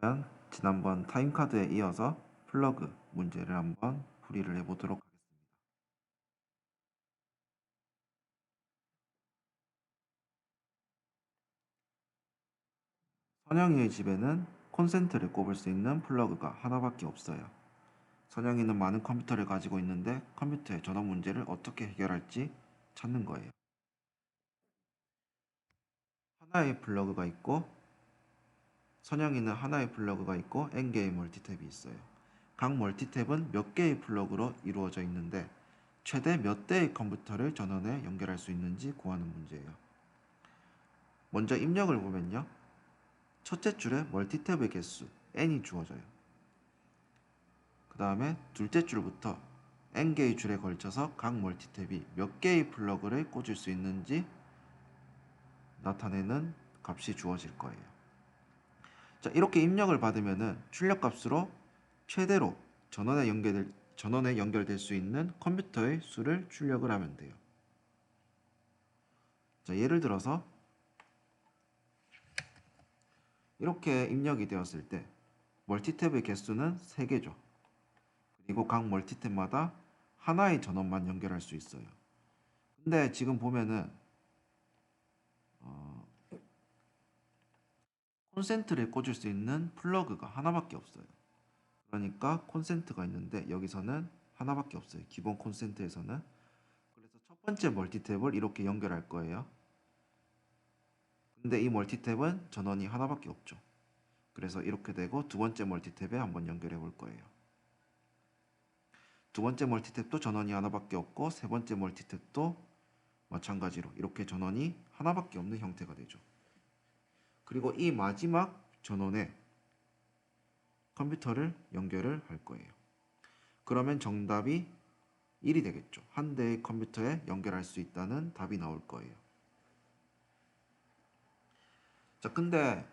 그러면 지난번 타임카드에 이어서 플러그 문제를 한번 풀이를 해보도록 하겠습니다. 선영이의 집에는 콘센트를 꼽을 수 있는 플러그가 하나밖에 없어요. 선영이는 많은 컴퓨터를 가지고 있는데 컴퓨터의 전원 문제를 어떻게 해결할지 찾는 거예요. 하나의 플러그가 있고 선영이는 하나의 플러그가 있고 N개의 멀티탭이 있어요. 각 멀티탭은 몇 개의 플러그로 이루어져 있는데 최대 몇 대의 컴퓨터를 전원에 연결할 수 있는지 구하는 문제예요. 먼저 입력을 보면요. 첫째 줄에 멀티탭의 개수 n이 주어져요. 그 다음에 둘째 줄부터 n개의 줄에 걸쳐서 각 멀티탭이 몇 개의 플러그를 꽂을 수 있는지 나타내는 값이 주어질 거예요. 자, 이렇게 입력을 받으면은 출력값으로 최대로 전원에 연결될 수 있는 컴퓨터의 수를 출력을 하면 돼요. 자, 예를 들어서 이렇게 입력이 되었을 때 멀티탭의 개수는 3개죠. 그리고 각 멀티탭마다 하나의 전원만 연결할 수 있어요. 근데 지금 보면은 어, 콘센트를 꽂을 수 있는 플러그가 하나밖에 없어요. 그러니까 콘센트가 있는데 여기서는 하나밖에 없어요. 기본 콘센트에서는. 그래서 첫 번째 멀티탭을 이렇게 연결할 거예요. 근데 이 멀티탭은 전원이 하나밖에 없죠. 그래서 이렇게 되고 두 번째 멀티탭에 한번 연결해 볼 거예요. 두 번째 멀티탭도 전원이 하나밖에 없고 세 번째 멀티탭도 마찬가지로 이렇게 전원이 하나밖에 없는 형태가 되죠. 그리고 이 마지막 전원에 컴퓨터를 연결을 할 거예요. 그러면 정답이 1이 되겠죠. 한 대의 컴퓨터에 연결할 수 있다는 답이 나올 거예요. 자, 근데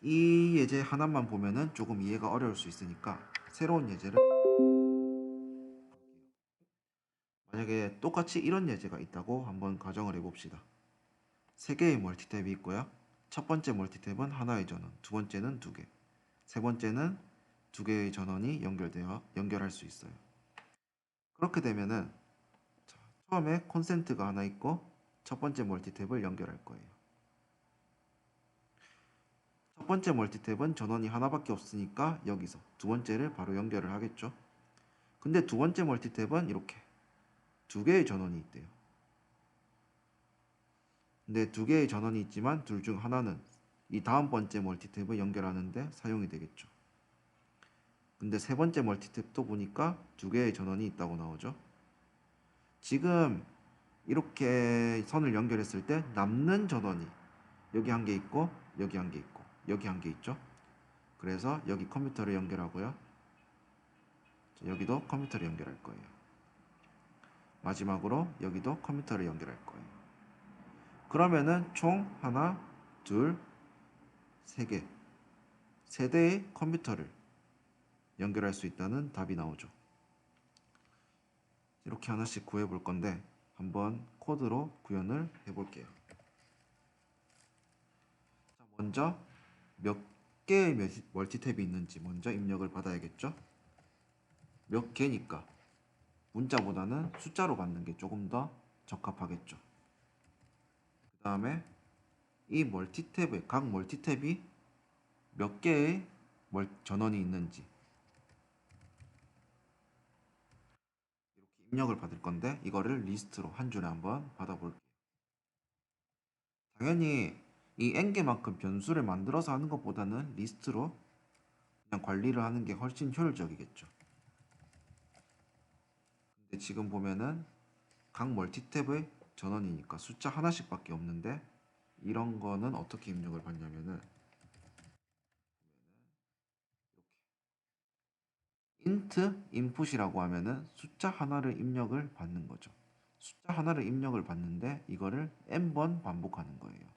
이 예제 하나만 보면은 조금 이해가 어려울 수 있으니까 새로운 예제를 만약에 똑같이 이런 예제가 있다고 한번 가정을 해봅시다. 세 개의 멀티탭이 있고요. 첫 번째 멀티탭은 하나의 전원, 두 번째는 두 개, 세 번째는 두 개의 전원이 연결할 수 있어요. 그렇게 되면은 처음에 콘센트가 하나 있고 첫 번째 멀티탭을 연결할 거예요. 첫 번째 멀티탭은 전원이 하나밖에 없으니까 여기서 두 번째를 바로 연결을 하겠죠. 근데 두 번째 멀티탭은 이렇게 두 개의 전원이 있대요. 근데 두 개의 전원이 있지만 둘 중 하나는 이 다음 번째 멀티탭을 연결하는데 사용이 되겠죠. 근데 세 번째 멀티탭도 보니까 두 개의 전원이 있다고 나오죠. 지금 이렇게 선을 연결했을 때 남는 전원이 여기 한 개 있고 여기 한 개 있고 여기 한 개 있죠. 그래서 여기 컴퓨터를 연결하고요. 여기도 컴퓨터를 연결할 거예요. 마지막으로 여기도 컴퓨터를 연결할 거예요. 그러면은 총 하나, 둘, 세 개, 세 대의 컴퓨터를 연결할 수 있다는 답이 나오죠. 이렇게 하나씩 구해 볼 건데 한번 코드로 구현을 해 볼게요. 먼저 몇 개의 멀티탭이 있는지 먼저 입력을 받아야겠죠. 몇 개니까 문자보다는 숫자로 받는 게 조금 더 적합하겠죠. 그 다음에 이 각 멀티탭이 몇 개의 전원이 있는지 이렇게 입력을 받을 건데 이거를 리스트로 한 줄에 한번 받아볼게요. 당연히 이 n개만큼 변수를 만들어서 하는 것보다는 리스트로 그냥 관리를 하는 게 훨씬 효율적이겠죠. 근데 지금 보면은 각 멀티탭의 전원이니까 숫자 하나씩밖에 없는데 이런 거는 어떻게 입력을 받냐면은 int input이라고 하면은 숫자 하나를 입력을 받는 거죠. 숫자 하나를 입력을 받는데 이거를 n번 반복하는 거예요.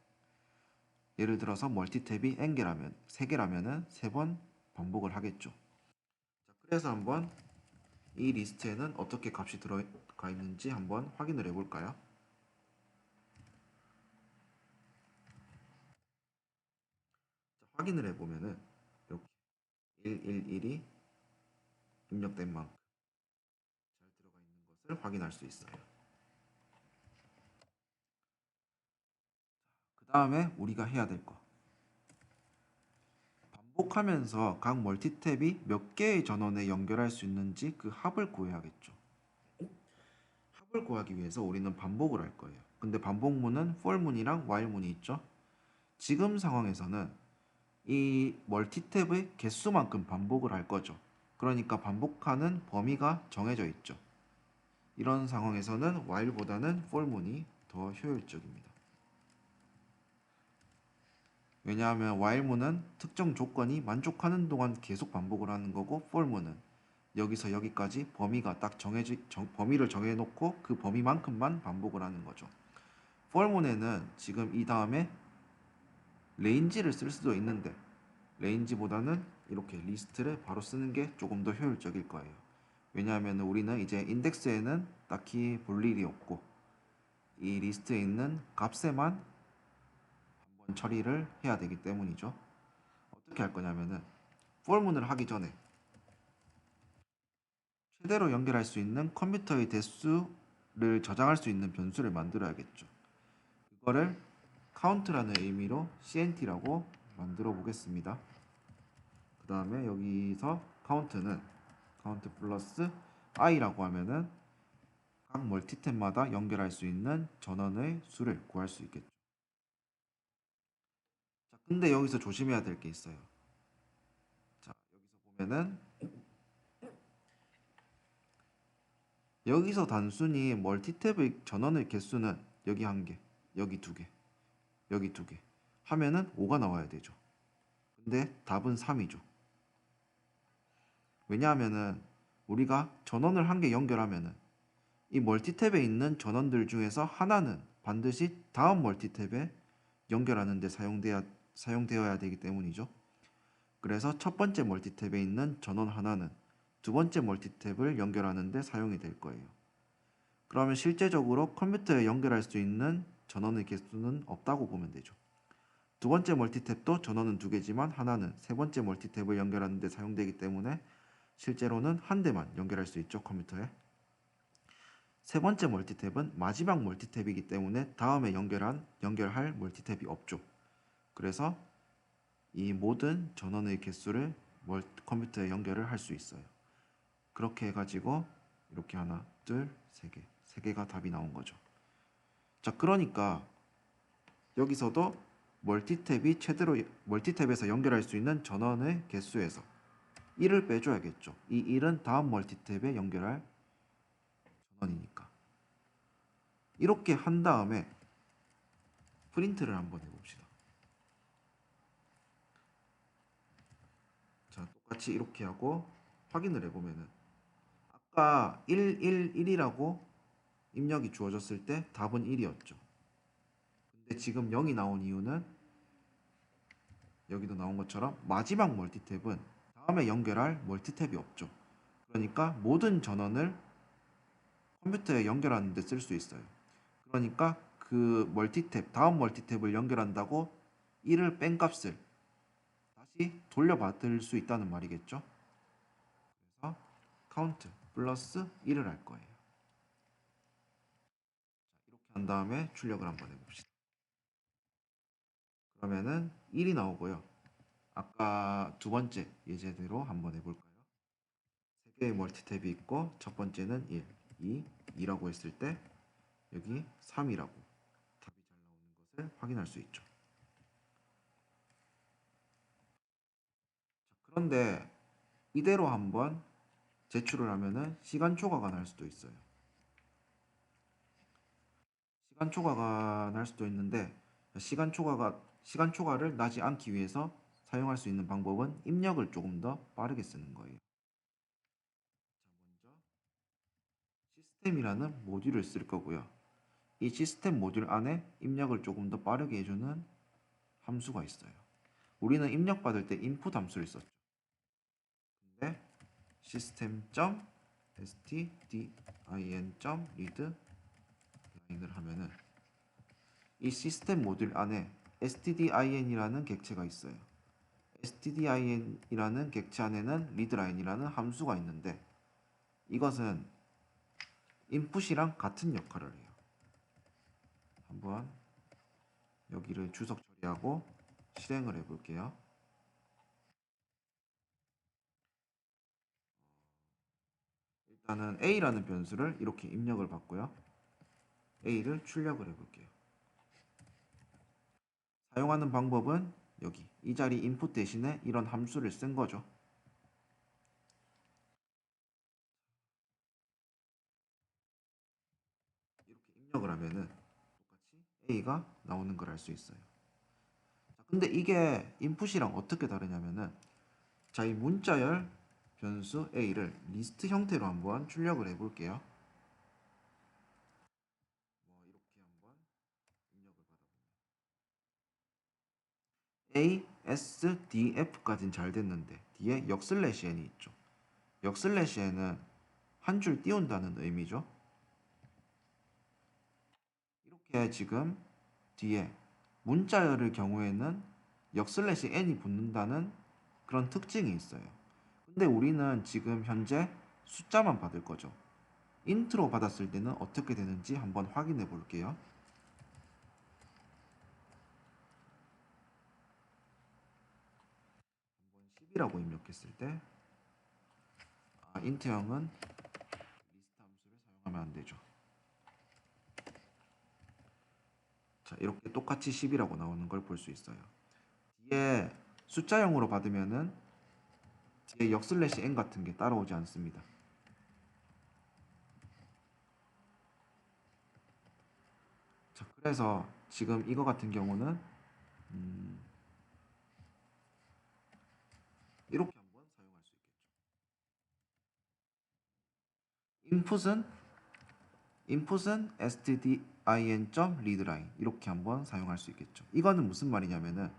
예를 들어서 멀티탭이 n개라면 3개라면은 3번 반복을 하겠죠. 자, 그래서 한번 이 리스트에는 어떻게 값이 들어가 있는지 한번 확인을 해 볼까요? 확인을 해 보면은 이렇게 111이 입력된 만큼 잘 들어가 있는 것을 확인할 수 있어요. 그 다음에 우리가 해야 될 거. 반복하면서 각 멀티탭이 몇 개의 전원에 연결할 수 있는지 그 합을 구해야겠죠. 합을 구하기 위해서 우리는 반복을 할 거예요. 근데 반복문은 for문이랑 while문이 있죠. 지금 상황에서는 이 멀티탭의 개수만큼 반복을 할 거죠. 그러니까 반복하는 범위가 정해져 있죠. 이런 상황에서는 while보다는 for문이 더 효율적입니다. 왜냐하면 while문은 특정 조건이 만족하는 동안 계속 반복을 하는 거고 for문은 여기서 여기까지 범위를 정해놓고 그 범위만큼만 반복을 하는 거죠. for문에는 지금 이 다음에 레인지를 쓸 수도 있는데 레인지보다는 이렇게 리스트를 바로 쓰는 게 조금 더 효율적일 거예요. 왜냐하면 우리는 이제 인덱스에는 딱히 볼 일이 없고 이 리스트에 있는 값에만 한번 처리를 해야 되기 때문이죠. 어떻게 할 거냐면은 for문을 하기 전에 최대로 연결할 수 있는 컴퓨터의 대수를 저장할 수 있는 변수를 만들어야겠죠. 그거를 count라는 의미로 CNT라고 만들어 보겠습니다. 그 다음에 여기서 count는 count 플러스 i라고 하면은 각 멀티탭마다 연결할 수 있는 전원의 수를 구할 수 있겠죠. 자, 근데 여기서 조심해야 될 게 있어요. 자, 여기서 보면은 여기서 단순히 멀티탭의 전원의 개수는 여기 한 개, 여기 두 개, 여기 두 개 하면은 5가 나와야 되죠. 근데 답은 3이죠. 왜냐하면은 우리가 전원을 한 개 연결하면은 이 멀티탭에 있는 전원들 중에서 하나는 반드시 다음 멀티탭에 연결하는 데 사용되어야 되기 때문이죠. 그래서 첫 번째 멀티탭에 있는 전원 하나는 두 번째 멀티탭을 연결하는 데 사용이 될 거예요. 그러면 실제적으로 컴퓨터에 연결할 수 있는 전원의 개수는 없다고 보면 되죠. 두 번째 멀티탭도 전원은 두 개지만 하나는 세 번째 멀티탭을 연결하는 데 사용되기 때문에 실제로는 한 대만 연결할 수 있죠, 컴퓨터에. 세 번째 멀티탭은 마지막 멀티탭이기 때문에 다음에 연결할 멀티탭이 없죠. 그래서 이 모든 전원의 개수를 컴퓨터에 연결을 할 수 있어요. 그렇게 해가지고 이렇게 하나, 둘, 세 개가 답이 나온 거죠. 자, 그러니까 여기서도 멀티탭에서 연결할 수 있는 전원의 개수에서 1을 빼줘야겠죠. 이 1은 다음 멀티탭에 연결할 전원이니까. 이렇게 한 다음에 프린트를 한번 해봅시다. 자, 똑같이 이렇게 하고 확인을 해보면은 아까 111이라고 입력이 주어졌을 때 답은 1이었죠. 근데 지금 0이 나온 이유는 여기도 나온 것처럼 마지막 멀티탭은 다음에 연결할 멀티탭이 없죠. 그러니까 모든 전원을 컴퓨터에 연결하는 데 쓸 수 있어요. 그러니까 그 다음 멀티탭을 연결한다고 1을 뺀 값을 다시 돌려받을 수 있다는 말이겠죠. 그래서 count 플러스 1을 할 거예요. 이렇게 한 다음에 출력을 한번 해봅시다. 그러면은 1이 나오고요. 아까 두 번째 예제대로 한번 해볼까요? 세 개의 멀티탭이 있고 첫 번째는 1, 2라고 했을 때 여기 3이라고 답이 잘 나오는 것을 확인할 수 있죠. 자, 그런데 이대로 한번 제출을 하면은 시간 초과가 날 수도 있어요. 시간 초과가 날 수도 있는데 시간 초과를 나지 않기 위해서 사용할 수 있는 방법은 입력을 조금 더 빠르게 쓰는 거예요. 자, 먼저 시스템이라는 모듈을 쓸 거고요. 이 시스템 모듈 안에 입력을 조금 더 빠르게 해주는 함수가 있어요. 우리는 입력 받을 때 input 함수를 썼죠. 근데 system.stdin.read 라인을 하면은 이 시스템 모듈 안에 stdin이라는 객체가 있어요. stdin이라는 객체 안에는 readline이라는 함수가 있는데 이것은 input이랑 같은 역할을 해요. 한번 여기를 주석 처리하고 실행을 해볼게요. 일단은 a라는 변수를 이렇게 입력을 받고요. a를 출력을 해볼게요. 사용하는 방법은 여기 이 자리 input 대신에 이런 함수를 쓴 거죠. 이렇게 입력을 하면은 똑같이 a가 나오는 걸 알 수 있어요. 자, 근데 이게 input이랑 어떻게 다르냐면은 자, 이 문자열 변수 a를 리스트 형태로 한번 출력을 해볼게요. 뭐 이렇게 한번 입력을 받아보면 a, s, d, f까지는 잘 됐는데 뒤에 역슬래시 n이 있죠. 역슬래시 n은 한 줄 띄운다는 의미죠. 이렇게 지금 뒤에 문자열의 경우에는 역슬래시 n이 붙는다는 그런 특징이 있어요. 근데 우리는 지금 현재 숫자만 받을 거죠. 인트로 받았을 때는 어떻게 되는지 한번 확인해 볼게요. 한번 10이라고 입력했을 때 인트형은 리스트 함수를 사용하면 안 되죠. 자, 이렇게 똑같이 10이라고 나오는 걸 볼 수 있어요. 뒤에 숫자형으로 받으면은 뒤에 역슬래시 n 같은 게 따라오지 않습니다. 자, 그래서 지금 이거 같은 경우는 이렇게 한번 사용할 수 있겠죠. input은 stdin.readline 이렇게 한번 사용할 수 있겠죠. 이거는 무슨 말이냐면은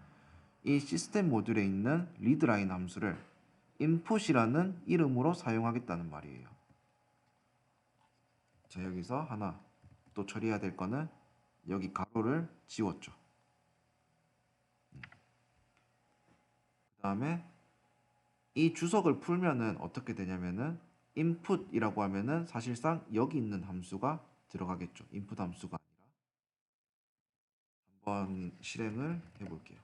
이 시스템 모듈에 있는 readline 함수를 input이라는 이름으로 사용하겠다는 말이에요. 자, 여기서 하나 또 처리해야 될 거는 여기 가로를 지웠죠. 그 다음에 이 주석을 풀면은 어떻게 되냐면은 input이라고 하면은 사실상 여기 있는 함수가 들어가겠죠. input 함수가 아니라 한번 실행을 해볼게요.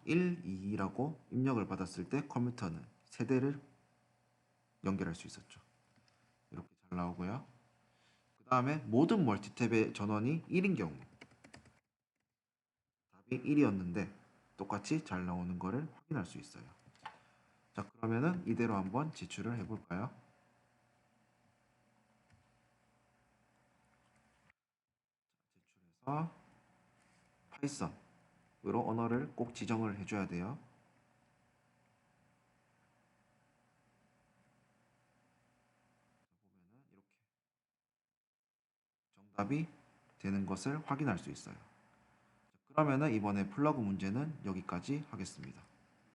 1, 2라고 입력을 받았을 때 컴퓨터는 세대를 연결할 수 있었죠. 이렇게 잘 나오고요. 그 다음에 모든 멀티탭의 전원이 1인 경우 답이 1이었는데 똑같이 잘 나오는 것을 확인할 수 있어요. 자, 그러면은 이대로 한번 제출을 해볼까요? 제출해서 파이썬으로 언어를 꼭 지정을 해줘야 돼요. 보면은 이렇게 정답이 되는 것을 확인할 수 있어요. 그러면은 이번에 플러그 문제는 여기까지 하겠습니다.